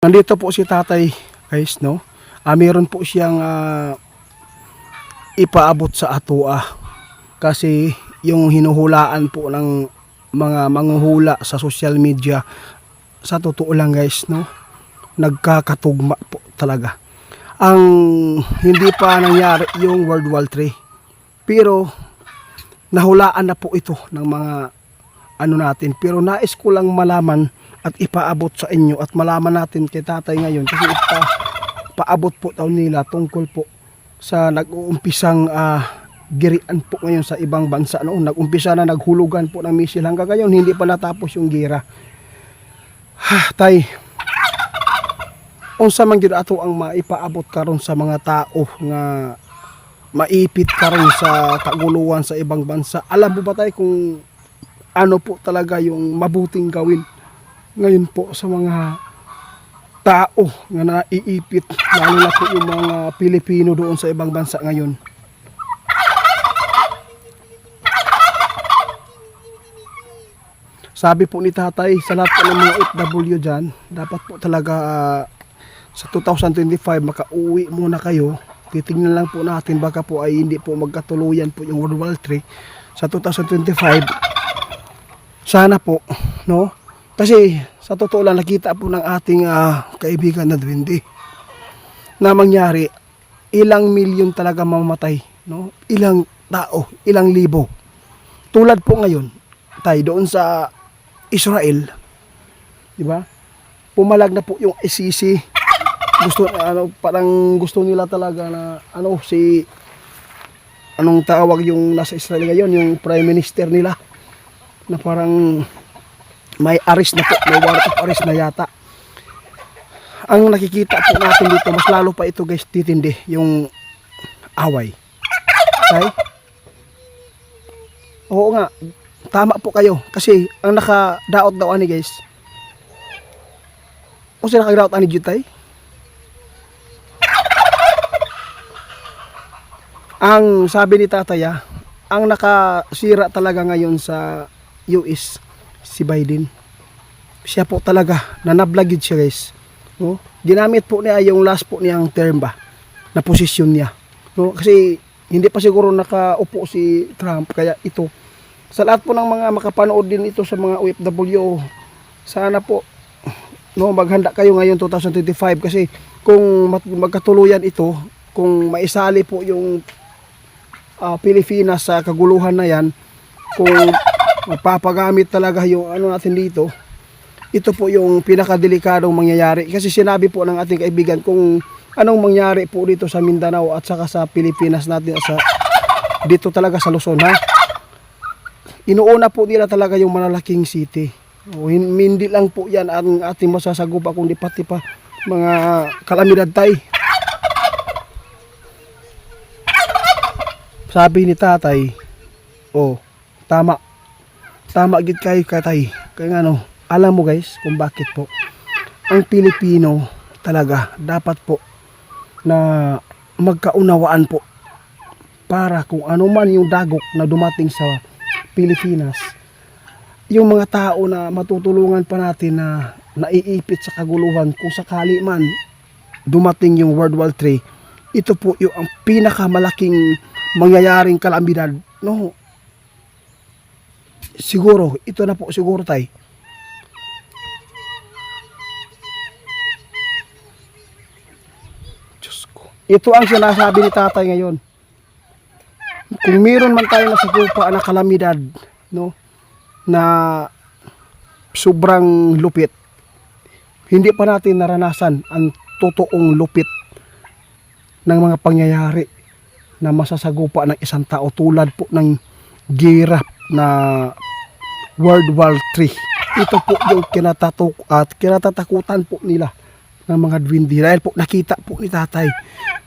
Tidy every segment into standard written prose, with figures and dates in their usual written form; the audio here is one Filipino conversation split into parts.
Nandito po si tatay guys, no? Meron po siyang ipaabot sa atua. Kasi yung hinuhulaan po ng mga manghuhula sa social media, sa totoo lang guys, no? Nagkakatugma po talaga. Ang hindi pa nangyari yung World War III. Pero nahulaan na po ito ng mga ano natin. Pero nais ko lang malaman at ipaabot sa inyo at malaman natin kay tatay ngayon kasi paabot po daw nila tungkol po sa nag-uumpisang girian po ngayon sa ibang bansa noon. Nag-umpisa na naghulugan po ng misil hanggang ngayon hindi pa natapos yung gira. Tay, unsa man gyud ato ang maipaabot karon sa mga tao nga maipit karon sa kaguluhan sa ibang bansa? Alam mo ba tay kung ano po talaga yung mabuting gawin ngayon po sa mga tao nga naiipit, lalo na po yung mga Pilipino doon sa ibang bansa ngayon? Sabi po ni tatay, sa lahat po ng mga OFW dyan, dapat po talaga sa 2025 makauwi muna kayo. Titingnan lang po natin baka po ay hindi po magkatuluyan po yung World War III sa 2025. Sana po, no? Kasi sa totoo lang nakita po ng ating kaibigan na Duwende na mangyari, ilang milyon talaga mamamatay, no? Ilang tao, ilang libo. Tulad po ngayon, tayo doon sa Israel, di ba? Pumalag na po yung ICC. Gusto parang gusto nila talaga na anong tawag yung nasa Israel ngayon, yung prime minister nila na parang may arrest na po, may warrant of arrest na yata. Ang nakikita po natin dito, mas lalo pa ito guys titindi yung away. Okay? Oo nga, tama po kayo. Kasi ang nakadaot daw ani guys, o sila nakadaot ani jutay, ang sabi ni tataya, ang nakasira talaga ngayon sa US si Biden. Siya po talaga, nanablagid siya guys, no? Ginamit po niya yung last po niyang term ba na posisyon niya, no? Kasi hindi pa siguro nakaupo si Trump, kaya ito sa lahat po ng mga makapanood din ito sa mga OFW, sana po, no, maghanda kayo ngayon 2025 kasi kung magkatuluyan ito, kung maisali po yung Pilipinas sa kaguluhan na yan, kung magpapagamit talaga yung ano natin dito, ito po yung pinakadelikadong mangyayari. Kasi sinabi po ng ating kaibigan kung anong mangyari po dito sa Mindanao at saka sa Pilipinas natin, sa dito talaga sa Luzon, ha? Inuuna po nila talaga yung malalaking city. Hindi lang po yan ang ating masasagupa, kundi pati pa mga kalamidad tay. Sabi ni tatay, tama gid kayo katay. Kaya nga alam mo guys kung bakit po ang Pilipino talaga dapat po na magkaunawaan po para kung ano man yung dagok na dumating sa Pilipinas, yung mga tao na matutulungan pa natin na naiipit sa kaguluhan kung sakali man dumating yung World War III, ito po yung ang pinakamalaking mangyayaring kalamidad, no? Siguro, ito na po siguro tay. Diyos ko. Ito ang sinasabi ni tatay ngayon. Kung meron man tayo nasagupa na kalamidad, no, na sobrang lupit, hindi pa natin naranasan ang totoong lupit ng mga pangyayari na masasagupa ng isang tao tulad po ng gira na World War III. Ito po yung kinatatakutan po nila ng mga Duwende dahil po nakita po ni tatay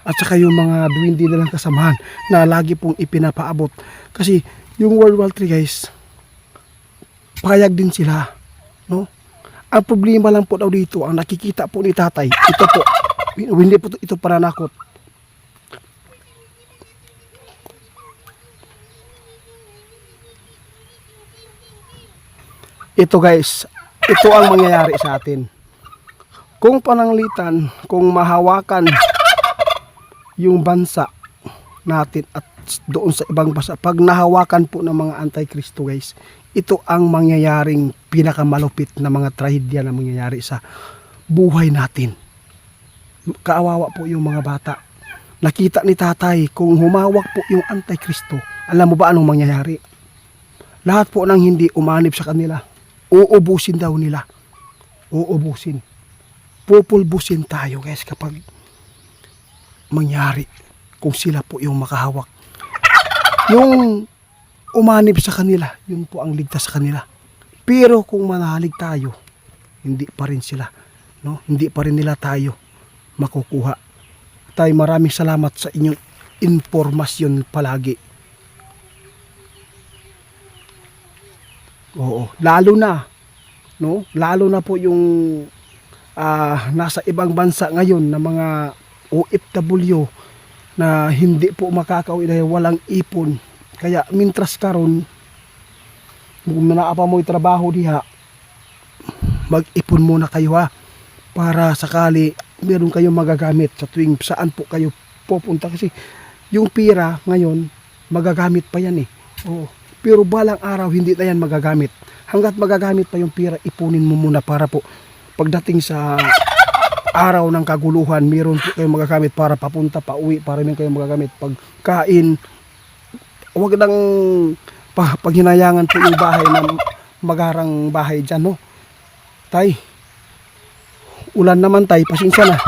at saka yung mga Duwende nilang kasamahan na lagi pong ipinapaabot. Kasi yung World War III guys, payag din sila, no? Ang problema lang po daw dito, ang nakikita po ni tatay, ito po, hindi po ito pananakot. Ito guys, ito ang mangyayari sa atin. kung pananglitan, kung mahawakan yung bansa natin at doon sa ibang bansa, pag nahawakan po ng mga anti-Kristo guys, ito ang mangyayaring pinakamalupit na mga trahedya na mangyayari sa buhay natin. Kaawawa po yung mga bata. Nakita ni tatay, kung humawak po yung anti-Kristo, alam mo ba anong mangyayari? Lahat po ng hindi umanib sa kanila, uubusin daw nila. Uubusin. Pupulbusin tayo guys kapag mangyari, kung sila po yung makahawak. Yung umanib sa kanila, yun po ang ligtas sa kanila. Pero kung manalig tayo, hindi pa rin sila, no? Hindi pa rin nila tayo makukuha. Tay, maraming salamat sa inyong informasyon palagi. Oo, lalo na, no? Lalo na po yung nasa ibang bansa ngayon na mga OFW na hindi po makakauwi dahil walang ipon. Kaya mintras karon, kung naapa mo'y trabaho diha, mag-ipon muna kayo ha, para sakali meron kayong magagamit sa tuwing saan po kayo pupunta, kasi yung pira ngayon magagamit pa yan eh. Oo. Pero balang araw hindi na yan magagamit. Hanggat magagamit pa yung pira, ipunin mo muna para po pagdating sa araw ng kaguluhan, meron po kayong magagamit para papunta, pauwi, para meron kayong magagamit pagkain. Huwag nang paghinayangan po yung bahay na magarang bahay dyan, no? Tay, ulan naman tay, pasensya na.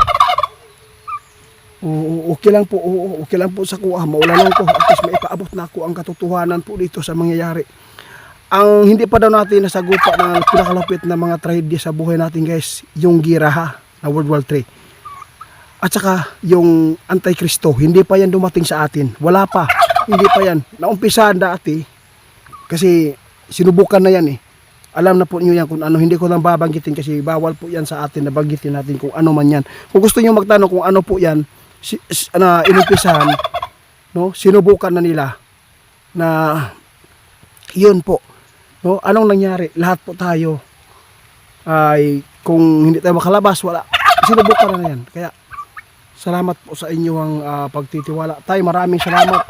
Okay lang po, okay lang po sa kuha, maulan lang po. At least maipaabot na ako ang katotohanan po dito sa mangyayari. Ang hindi pa daw natin nasagupa ng pinakalapit na mga trahedya sa buhay natin guys, yung giraha na World War III. At saka yung anti-Kristo, hindi pa yan dumating sa atin. Wala pa, hindi pa yan. Naumpisahan dati, kasi sinubukan na yan eh. Alam na po niyo yan kung ano, hindi ko lang babanggitin kasi bawal po yan sa atin na banggitin natin kung ano man yan. Kung gusto niyo magtanong kung ano po yan, inumpisahan, no? Sinubukan na nila na yun po. No? Anong nangyari? Lahat po tayo ay kung hindi tayo makalabas, wala. Sinubukan na yan. Kaya salamat po sa inyong pagtitiwala. Tay, maraming salamat.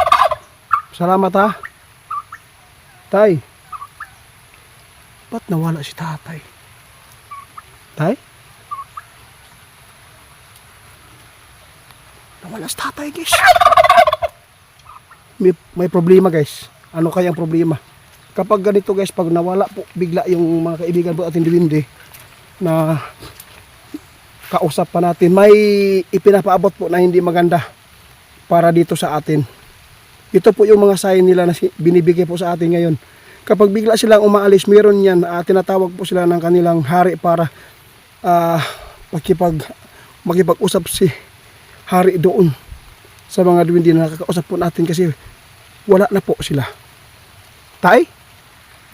Salamat ha. Tay, ba't nawala si tatay? Tay? Nawala si tatay guys. May problema guys. Ano kayang problema? Kapag ganito guys, pag nawala po bigla yung mga kaibigan po ating diwindi na kausap pa natin, may ipinapaabot po na hindi maganda para dito sa atin. Ito po yung mga sign nila na binibigay po sa atin ngayon. Kapag bigla silang umaalis, meron yan, tinatawag po sila ng kanilang hari para makipag-usap si hari doon sa mga diwindi na nakakausap po natin kasi wala na po sila. Tay,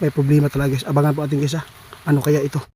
may problema talaga guys. Abangan po natin guys ha. Ano kaya ito?